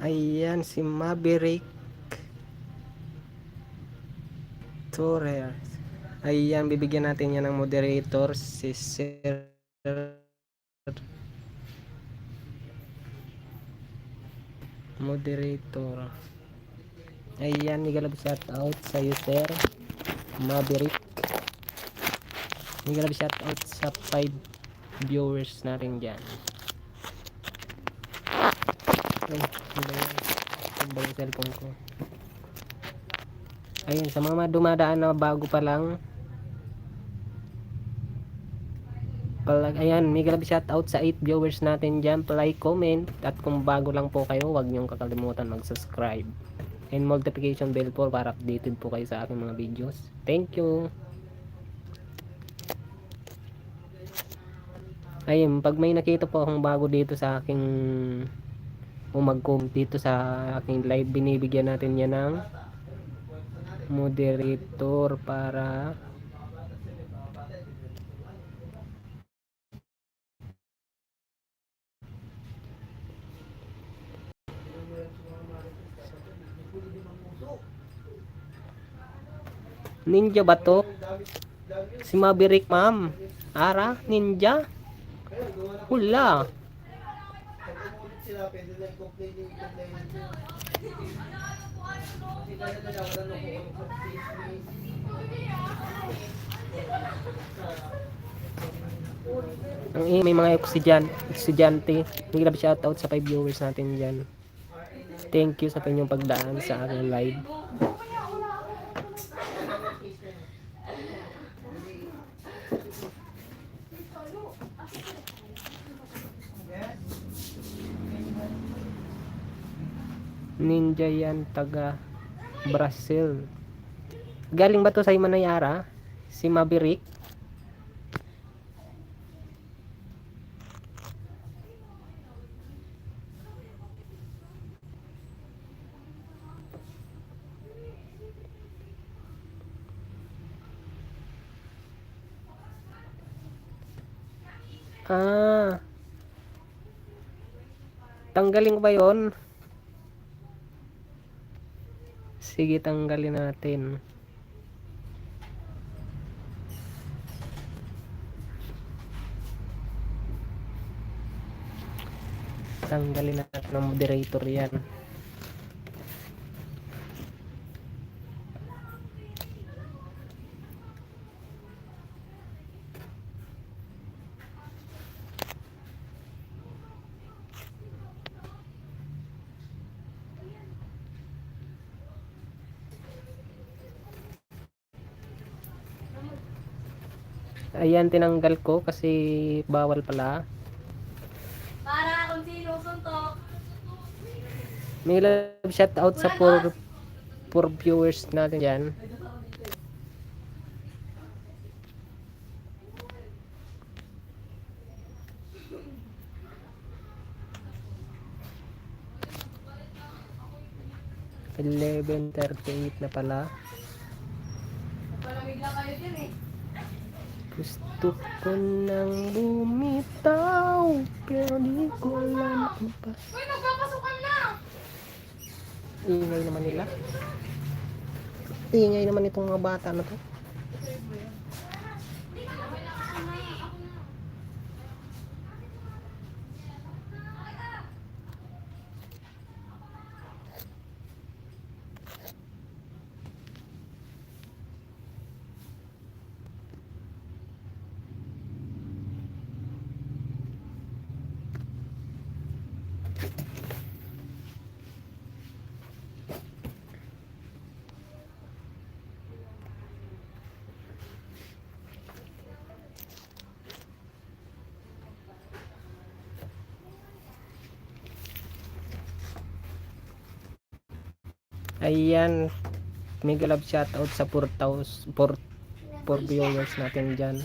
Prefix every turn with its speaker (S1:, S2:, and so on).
S1: Ayan, si Maverick Torres. Ayan, bibigyan natin yan ng moderator, si Sir Moderator. Ayan, nigalab shout out sa iyo, Sir Maverick. Nigalab shout out sa 5 viewers natin dyan. Ay, ano ba yung cellphone ko? Ayun, sa mga dumadaan na bago pa lang, ayan, mega love shout out sa 8 viewers natin dyan. Like, comment, at kung bago lang po kayo, huwag niyong kakalimutan mag-subscribe and notification bell po para updated po kayo sa aking mga videos. Thank you. Ayun, pag may nakita po akong bago dito sa aking mag-comment dito sa aking live, binibigyan natin yan ng moderator para ninja ba to? Si Maverick, ma'am. Ara, ninja? Hula. May mga estudyante. May shout out sa 5 viewers natin dyan. Thank you sa inyong pagdaan sa aking live. Ninja yan, taga Brazil. Galing ba to sa Himanayara? Si Maverick? Tanggalin ko ba yon? Sige, tanggalin natin. Tanggalin natin ng moderator yan. Ayan, tinanggal ko kasi bawal pala.
S2: Para kung sino suntok.
S1: May love shout out sa 4 viewers natin dyan. $11:38 na pala.
S2: Palamig lang kayo dyan eh.
S1: Gusto ko nang bumitaw, pero di ko alam kung pa.
S2: Uy, nagpapasukan na!
S1: Ingay naman nila. Ingay naman itong mga bata na to. Ayan, mega love shout out sa 4 viewers natin dyan.